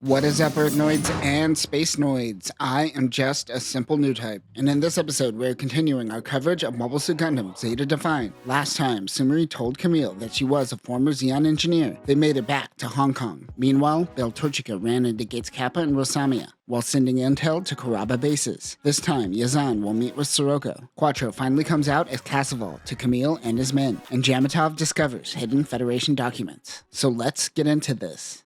What is up, Earthnoids and Spacenoids? I am just a simple new type, and in this episode, we're continuing our coverage of Mobile Suit Gundam Zeta Defined. Last time, Sumari told Camille that she was a former Zeon engineer. They made it back to Hong Kong. Meanwhile, Beltorchika ran into Gates Kappa and Rosamia, while sending intel to Karaba bases. This time, Yazan will meet with Sirocco. Quattro finally comes out as Casval to Camille and his men, and Jamatov discovers hidden Federation documents. So let's get into this.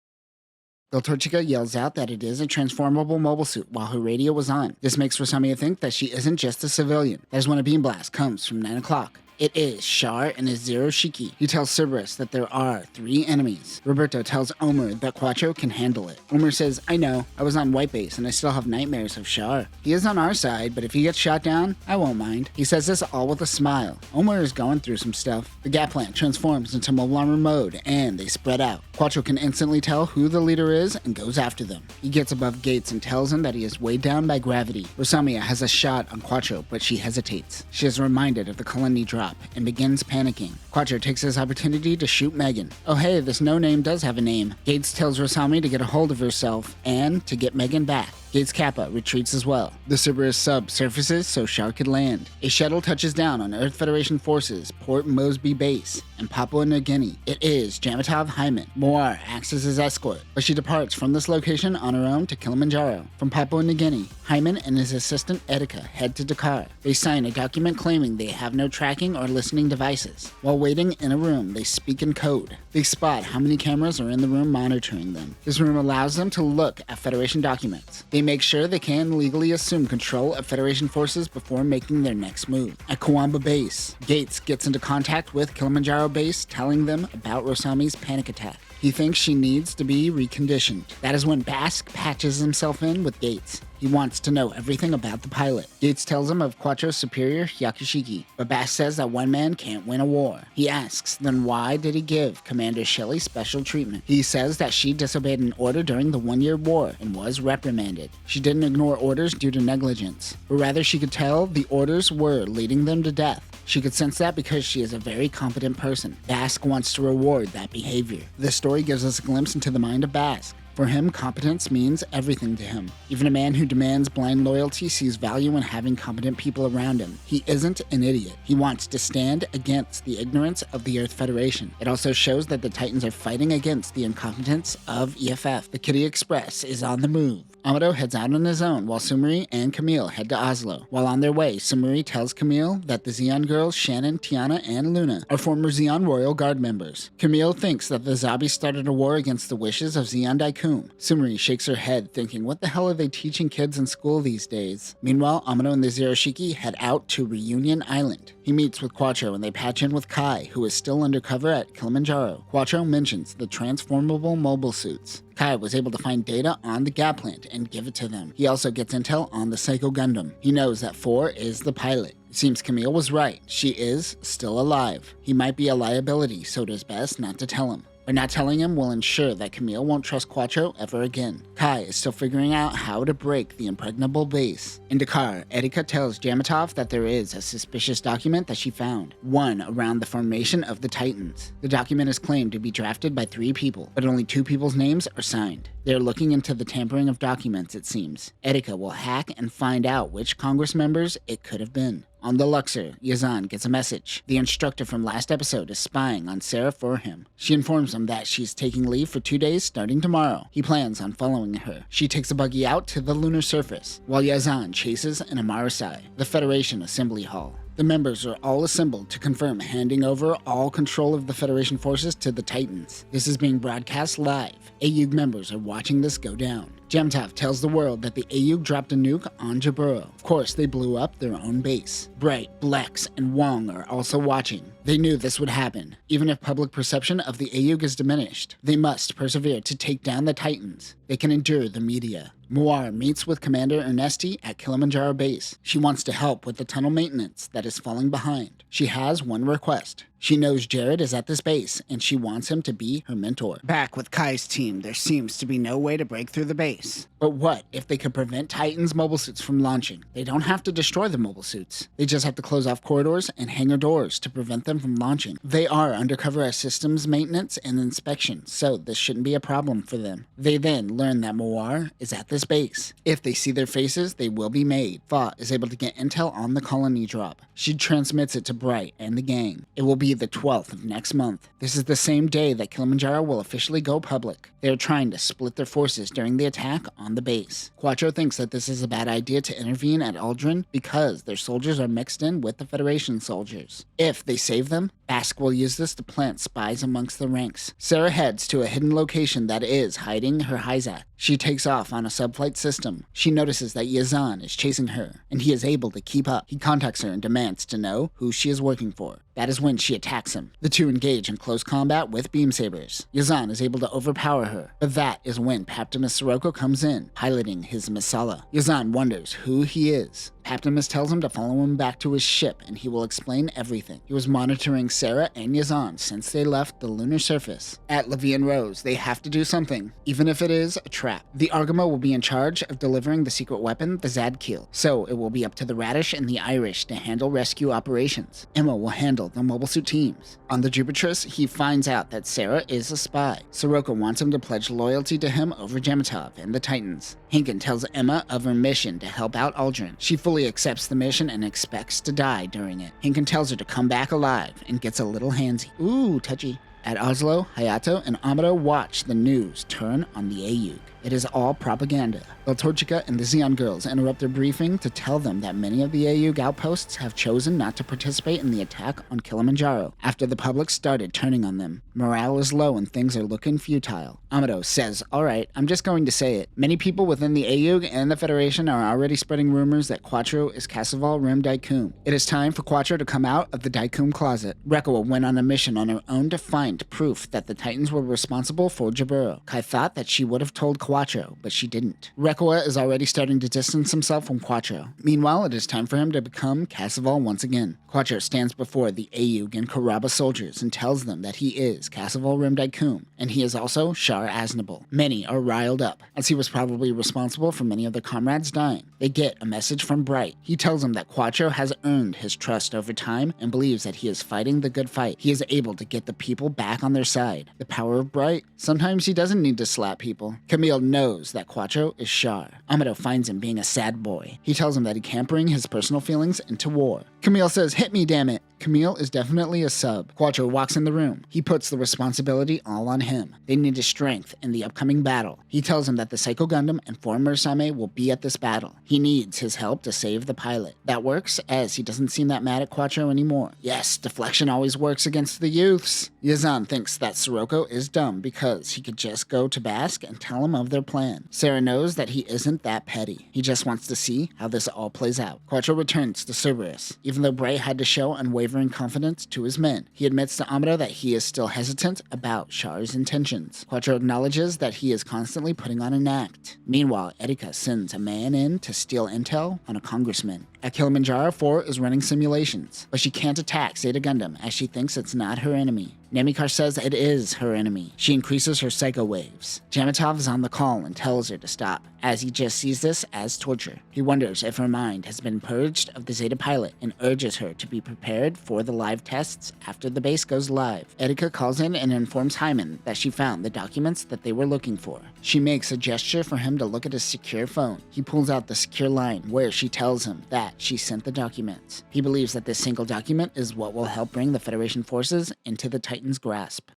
Beltorchika yells out that it is a transformable mobile suit while her radio was on. This makes Rosamia think that she isn't just a civilian. That is when a beam blast comes from 9 o'clock. It is Char and his Zero Shiki. He tells Cerberus that there are 3 enemies. Roberto tells Omer that Quattro can handle it. Omer says, I know, I was on White Base and I still have nightmares of Char. He is on our side, but if he gets shot down, I won't mind. He says this all with a smile. Omer is going through some stuff. The Gap plant transforms into mobile armor mode and they spread out. Quattro can instantly tell who the leader is and goes after them. He gets above Gates and tells him that he is weighed down by gravity. Rosamia has a shot on Quattro, but she hesitates. She is reminded of the colony drop and begins panicking. Quattro takes his opportunity to shoot Megan. Oh hey, this no-name does have a name. Gates tells Rosamia to get a hold of herself and to get Megan back. Gates Kappa retreats as well. The Cerberus sub surfaces so Char could land. A shuttle touches down on Earth Federation forces, Port Mosby Base, in Papua New Guinea. It is Jamatov Hyman. Moar acts as his escort, but she departs from this location on her own to Kilimanjaro. From Papua New Guinea, Hyman and his assistant Etika head to Dakar. They sign a document claiming they have no tracking or listening devices. While waiting in a room, they speak in code. They spot how many cameras are in the room monitoring them. This room allows them to look at Federation documents. They make sure they can legally assume control of Federation forces before making their next move. At Kawamba Base, Gates gets into contact with Kilimanjaro Base, telling them about Rosami's panic attack. He thinks she needs to be reconditioned. That is when Basque patches himself in with Gates. He wants to know everything about the pilot. Gates tells him of Quattro's superior, Yakushiki, but Basque says that one man can't win a war. He asks, then why did he give Commander Shelley special treatment? He says that she disobeyed an order during the 1-year war and was reprimanded. She didn't ignore orders due to negligence, but rather she could tell the orders were leading them to death. She could sense that because she is a very competent person. Basque wants to reward that behavior. This story gives us a glimpse into the mind of Basque. For him, competence means everything to him. Even a man who demands blind loyalty sees value in having competent people around him. He isn't an idiot. He wants to stand against the ignorance of the Earth Federation. It also shows that the Titans are fighting against the incompetence of EFF. The Kitty Express is on the move. Amado heads out on his own while Sumari and Camille head to Oslo. While on their way, Sumari tells Camille that the Zeon girls Shannon, Tiana, and Luna are former Zeon Royal Guard members. Camille thinks that the Zabi started a war against the wishes of Zeon Daikun. Sumari shakes her head, thinking, what the hell are they teaching kids in school these days? Meanwhile, Amado and the Zero Shiki head out to Reunion Island. He meets with Quattro and they patch in with Kai, who is still undercover at Kilimanjaro. Quattro mentions the transformable mobile suits. Kai was able to find data on the Gap plant and give it to them. He also gets intel on the Psycho Gundam. He knows that 4 is the pilot. It seems Camille was right. She is still alive. He might be a liability, so it is best not to tell him. By not telling him will ensure that Camille won't trust Quattro ever again. Kai is still figuring out how to break the impregnable base. In Dakar, Etika tells Jamatov that there is a suspicious document that she found, one around the formation of the Titans. The document is claimed to be drafted by 3 people, but only 2 people's names are signed. They are looking into the tampering of documents, it seems. Etika will hack and find out which Congress members it could have been. On the Luxor, Yazan gets a message. The instructor from last episode is spying on Sarah for him. She informs him that she's taking leave for 2 days starting tomorrow. He plans on following her. She takes a buggy out to the lunar surface, while Yazan chases an Amarasai, the Federation Assembly Hall. The members are all assembled to confirm handing over all control of the Federation forces to the Titans. This is being broadcast live. AUG members are watching this go down. Jamatov tells the world that the AUG dropped a nuke on Jaburo. Of course, they blew up their own base. Bright, Blex, and Wong are also watching. They knew this would happen. Even if public perception of the AUG is diminished, they must persevere to take down the Titans. They can endure the media. Moir meets with Commander Ernesti at Kilimanjaro Base. She wants to help with the tunnel maintenance that is falling behind. She has one request. She knows Jared is at this base, and she wants him to be her mentor. Back with Kai's team, there seems to be no way to break through the base. base. But what if they could prevent Titan's mobile suits from launching? They don't have to destroy the mobile suits. They just have to close off corridors and hangar doors to prevent them from launching. They are undercover as systems maintenance and inspection, so this shouldn't be a problem for them. They then learn that Moir is at this base. If they see their faces, they will be made. Fa is able to get intel on the colony drop. She transmits it to Bright and the gang. It will be the 12th of next month. This is the same day that Kilimanjaro will officially go public. They are trying to split their forces during the attack on the base. Quattro thinks that this is a bad idea to intervene at Aldrin because their soldiers are mixed in with the Federation soldiers. If they save them, Bask will use this to plant spies amongst the ranks. Sarah heads to a hidden location that is hiding her Hyzak. She takes off on a subflight system. She notices that Yazan is chasing her, and he is able to keep up. He contacts her and demands to know who she is working for. That is when she attacks him. The two engage in close combat with beam sabers. Yazan is able to overpower her, but that is when Paptimus Sirocco comes in, piloting his Masala. Yazan wonders who he is. Paptimus tells him to follow him back to his ship and he will explain everything. He was monitoring Sarah and Yazan since they left the lunar surface. At Levian Rose, they have to do something, even if it is a trap. The Argama will be in charge of delivering the secret weapon, the Zadkiel, so it will be up to the Radish and the Irish to handle rescue operations. Emma will handle the mobile suit teams. On the Jupiterus, he finds out that Sarah is a spy. Sirocco wants him to pledge loyalty to him over Gemitov and the Titans. Hinken tells Emma of her mission to help out Aldrin. She fully accepts the mission and expects to die during it. Hinken tells her to come back alive and gets a little handsy. Ooh, touchy. At Oslo, Hayato and Amado watch the news turn on the AUG. It is all propaganda. Beltorchika and the Xeon girls interrupt their briefing to tell them that many of the AUG outposts have chosen not to participate in the attack on Kilimanjaro after the public started turning on them. Morale is low and things are looking futile. Amado says, alright, I'm just going to say it. Many people within the AUG and the Federation are already spreading rumors that Quattro is Casval Rim Daikum. It is time for Quattro to come out of the Daikum closet. Rekka went on a mission on her own to find proof that the Titans were responsible for Jaburo. Kai thought that she would have told Quattro, but she didn't. Rekka is already starting to distance himself from Quattro. Meanwhile, it is time for him to become Casval once again. Quattro stands before the AUG and Karaba soldiers and tells them that he is Casval Rim Daikum, and he is also Shar Aznable. Many are riled up, as he was probably responsible for many of their comrades dying. They get a message from Bright. He tells them that Quattro has earned his trust over time and believes that he is fighting the good fight. He is able to get the people back on their side. The power of Bright? Sometimes he doesn't need to slap people. Camille knows that Quattro is Shar. Amado finds him being a sad boy. He tells him that he can't bring his personal feelings into war. Camille says, hit me, damn it. Camille is definitely a sub. Quattro walks in the room. He puts the responsibility all on him. They need his strength in the upcoming battle. He tells him that the Psycho Gundam and former Same will be at this battle. He needs his help to save the pilot. That works, as he doesn't seem that mad at Quattro anymore. Yes, deflection always works against the youths. Yazan thinks that Sirocco is dumb because he could just go to Bask and tell him of their plan. Sarah knows that he isn't that petty. He just wants to see how this all plays out. Quattro returns to Cerberus. Even though Bray had to show unwavering confidence to his men, he admits to Amado that he is still hesitant about Shar's intentions. Quattro acknowledges that he is constantly putting on an act. Meanwhile, Erika sends a man in to steal intel on a congressman. At Kilimanjaro, 4 is running simulations, but she can't attack Zeta Gundam as she thinks it's not her enemy. Nemikar says it is her enemy. She increases her psycho waves. Gemitov is on the call and tells her to stop, as he just sees this as torture. He wonders if her mind has been purged of the Zeta pilot and urges her to be prepared for the live tests after the base goes live. Erika calls in and informs Hyman that she found the documents that they were looking for. She makes a gesture for him to look at his secure phone. He pulls out the secure line where she tells him that she sent the documents. He believes that this single document is what will help bring the Federation forces into the Titan's grasp.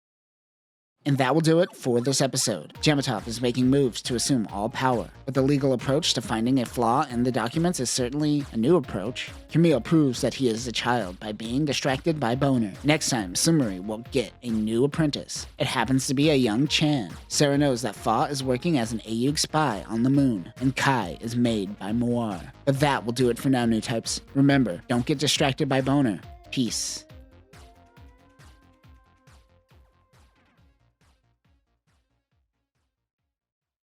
And that will do it for this episode. Gemitov is making moves to assume all power, but the legal approach to finding a flaw in the documents is certainly a new approach. Camille proves that he is a child by being distracted by Boner. Next time, Sumeri will get a new apprentice. It happens to be a young Chan. Sarah knows that Fa is working as an AUG spy on the moon, and Kai is made by Moir. But that will do it for now, new types. Remember, don't get distracted by Boner. Peace.